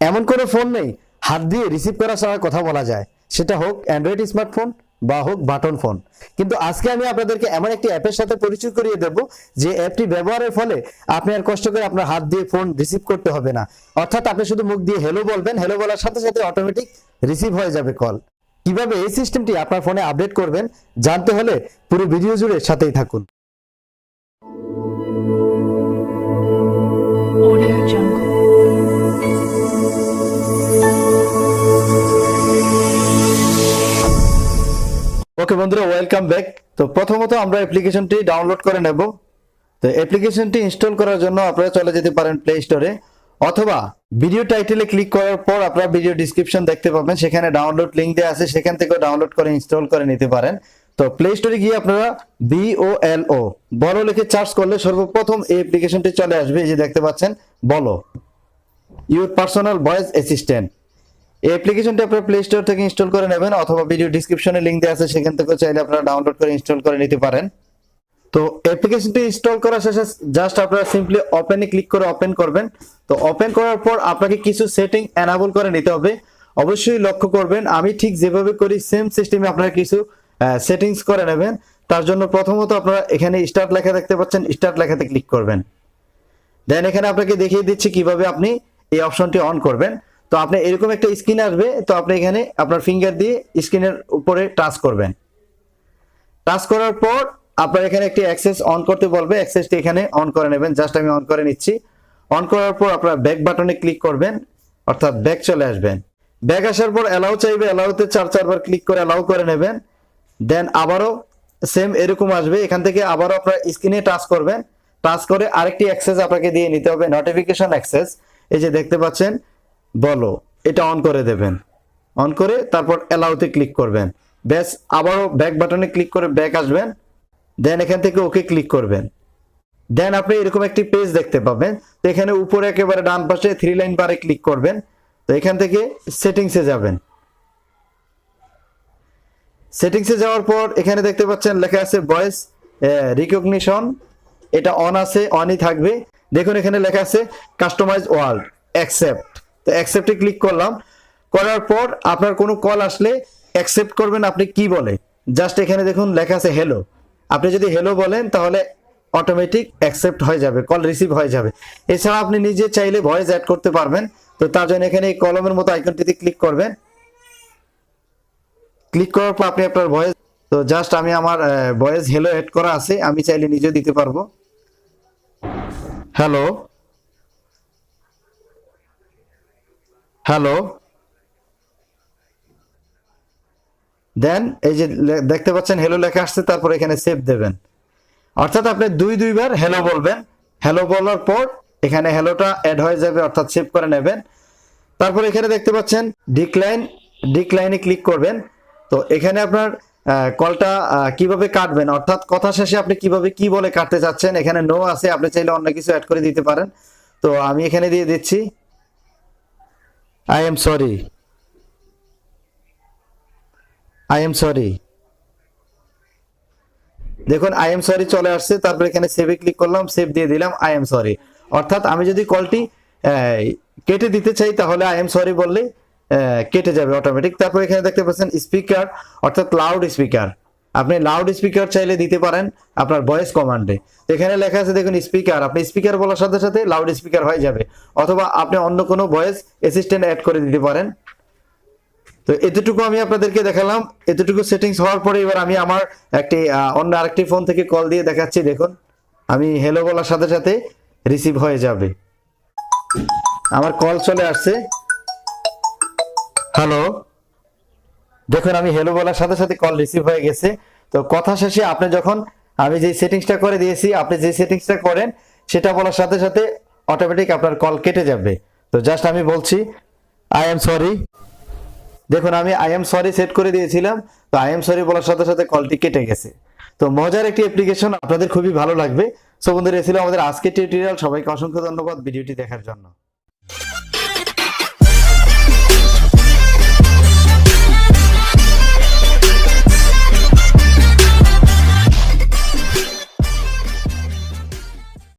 এমন কোনো ফোন নেই হাত দিয়ে রিসিভ করা ছাড়া কথা বলা যায়, সেটা হোক অ্যান্ড্রয়েড স্মার্টফোন বা হোক বাটন ফোন। কিন্তু আজকে আমি আপনাদেরকে এমন একটি অ্যাপের সাথে পরিচয় করিয়ে দেব যে অ্যাপটি ব্যবহারের ফলে আপনি আর কষ্ট করে আপনার হাত দিয়ে ফোন রিসিভ করতে হবে না। অর্থাৎ আপনি শুধু মুখ দিয়ে হ্যালো বলবেন, হ্যালো বলার সাথে সাথে অটোমেটিক রিসিভ হয়ে যাবে কল। কিভাবে এই সিস্টেমটি আপনার ফোনে আপডেট করবেন জানতে হলে পুরো ভিডিও জুড়ে সাথেই থাকুন। Audio Jungle. ওকে বন্ধুরা, ওয়েলকাম ব্যাক। তো প্রথমত আমরা অ্যাপ্লিকেশনটি ডাউনলোড করে নেব। তো অ্যাপ্লিকেশনটি ইনস্টল করার জন্য আপনারা চলে যেতে পারেন প্লে স্টোরে, অথবা ভিডিও টাইটেলে ক্লিক করার পর আপনারা ভিডিও ডেসক্রিপশন দেখতে পাবেন, সেখানে ডাউনলোড লিংক দেওয়া আছে, সেখান থেকে ডাউনলোড করে ইনস্টল করে নিতে পারেন। তো প্লে স্টোরে গিয়ে আপনারা বলো লিখে সার্চ করলে সর্বপ্রথম এই অ্যাপ্লিকেশনটি চলে আসবে। এই যে দেখতে পাচ্ছেন বলো, ইউর পার্সোনাল ভয়েস অ্যাসিস্ট্যান্ট। এই অ্যাপ্লিকেশনটি আপনারা প্লে স্টোর থেকে ইনস্টল করে নেবেন, অথবা ভিডিও ডেসক্রিপশনে লিংক দেওয়া আছে, সেখান থেকে চাইলে আপনারা ডাউনলোড করে ইনস্টল করে নিতে পারেন। তো অ্যাপ্লিকেশনটি ইনস্টল করা শেষে জাস্ট আপনারা সিম্পলি ওপেনে ক্লিক করে ওপেন করবেন। তো ওপেন করার পর আপনাকে কিছু সেটিং এনাবল করে নিতে হবে। অবশ্যই লক্ষ্য করবেন আমি ঠিক যেভাবে করি সেম সিস্টেমে আপনারা কিছু সেটিংস করে নেবেন। তার জন্য প্রথমত আপনারা এখানে স্টার্ট লেখা দেখতে পাচ্ছেন, স্টার্ট লেখাতে ক্লিক করবেন। দেন এখানে আপনাকে দেখিয়ে দিচ্ছি কিভাবে আপনি এই অপশনটি অন করবেন। তো আপনি এরকম একটা স্ক্রিন আসবে, তো আপনি এখানে আপনার ফিঙ্গার দিয়ে স্ক্রিনের উপরে টাচ করবেন। টাচ করার পর আপনার এখানে একটি অ্যাক্সেস অন করতে বলবে, অ্যাক্সেসটি এখানে অন করে নেবেন। জাস্ট আমি অন করে নিচ্ছি। অন করার পর আপনার ব্যাক বাটনে ক্লিক করবেন, অর্থাৎ ব্যাক চলে আসবেন। ব্যাক আসার পর অ্যালাউ চাইবে, অ্যালাউতে চারবার ক্লিক করে অ্যালাউ করে নেবেন। দেন আবারও সেম এরকম আসবে, এখান থেকে আবারও আপনার স্ক্রিনে টাচ করবেন। টাচ করে আরেকটি অ্যাক্সেস আপনাকে দিয়ে নিতে হবে, নোটিফিকেশন অ্যাক্সেস। এই যে দেখতে পাচ্ছেন বলো, এটা অন করে দেবেন। অন করে তারপর অ্যালাউতে ক্লিক করবেন। ব্যাস আবারও ব্যাক বাটনে ক্লিক করে ব্যাক আসবেন। দেন এখান থেকে ওকে ক্লিক করবেন। দেন আপনি এরকম একটি পেজ দেখতে পাবেন। তো এখানে উপরে একেবারে ডান পাশে 3 লাইন বারে ক্লিক করবেন। তো এখান থেকে সেটিংসে যাবেন। সেটিংসে যাওয়ার পর এখানে দেখতে পাচ্ছেন লেখা আছে ভয়েস রিকগনিশন, এটা অন আছে, অনই থাকবে। দেখুন এখানে লেখা আছে কাস্টমাইজ ওয়ার্ল্ড অ্যাকসেপ্ট। তো অ্যাকসেপ্টে ক্লিক করলাম। করার পর আপনার কোনো কল আসলে অ্যাকসেপ্ট করবেন আপনি কি বলে। জাস্ট এখানে দেখুন লেখা আছে হ্যালো। আপনি যদি হ্যালো বলেন তাহলে অটোমেটিক অ্যাকসেপ্ট হয়ে যাবে, কল রিসিভ হয়ে যাবে। এছাড়া আপনি নিজে চাইলে ভয়েস অ্যাড করতে পারবেন। তো তার জন্য এখানে এই কলমের মতো আইকনটিতে ক্লিক করবেন। ক্লিক করার পর আপনি আপনার ভয়েস, তো জাস্ট আমি আমার ভয়েস হ্যালো অ্যাড করা আছে, আমি চাইলে নিজেও দিতে পারবো। Hello hello. দেন এই যে দেখতে পাচ্ছেন হ্যালো লেখা আসছে, তারপর এখানে সেভ দেবেন। অর্থাৎ আপনি দুইবার হ্যালো বলবেন। হ্যালো বলার পর এখানে হ্যালোটা অ্যাড হয়ে যাবে, অর্থাৎ সেভ করে নেবেন। তারপর এখানে দেখতে পাচ্ছেন ডিক্লাইনে ক্লিক করবেন। তো এখানে আপনার কলটা কিভাবে কাটবেন, অর্থাৎ কথা শেষে আপনি কিভাবে কি বলে কাটতে চাচ্ছেন, এখানে নো আছে, আপনি চাইলে অন্য কিছু অ্যাড করে দিতে পারেন। তো আমি এখানে দিয়ে দিচ্ছি I am sorry, I am sorry. দেখুন আই এম সরি চলে আসছে। তারপর এখানে সেভে ক্লিক করলাম, সেভ দিয়ে দিলাম আই এম সরি। অর্থাৎ আমি যদি কলটি কেটে দিতে চাই তাহলে আই এম সরি বললে কেটে যাবে অটোমেটিক। তারপর এখানে দেখতে পাচ্ছেন স্পিকার, অর্থাৎ লাউড স্পিকার। আপনি লাউড স্পিকার চাইলে দিতে পারেন আপনার ভয়েস কমান্ডে। এখানে লেখা আছে দেখুন স্পিকার, আপনি স্পিকার বলার সাথে সাথে লাউড স্পিকার হয়ে যাবে, অথবা আপনি অন্য কোনো ভয়েস অ্যাসিস্ট্যান্ট অ্যাড করে দিতে পারেন। তো এতটুকু আমি আপনাদেরকে দেখালাম। এতটুকু সেটিংস হওয়ার পরে এবার আমি আমার অন্য আরেকটি ফোন থেকে কল দিয়ে দেখাচ্ছি। দেখুন আমি হ্যালো বলার সাথে সাথে রিসিভ হয়ে যাবে, আমার কল চলে আসছে। হ্যালো, দেখুন আমি হ্যালো বলার সাথে সাথে কল রিসিভ হয়ে গেছে। তো কথা শেষে আপনি যখন আমি যে সেটিংসটা করে দিয়েছি, আপনি যে সেটিংসটা করেন সেটা বলার সাথে সাথে অটোমেটিক আপনার কল কেটে যাবে। তো জাস্ট আমি বলছি আই এম সরি। দেখুন আমি আই এম সরি সেট করে দিয়েছিলাম, তো আই এম সরি বলার সাথে সাথে কলটি কেটে গেছে। তো মজার একটি অ্যাপ্লিকেশন, আপনাদের খুবই ভালো লাগবে। সো বন্ধুরা, এই ছিল আমাদের আজকের টিউটোরিয়াল। সবাইকে অসংখ্য ধন্যবাদ ভিডিওটি দেখার জন্য।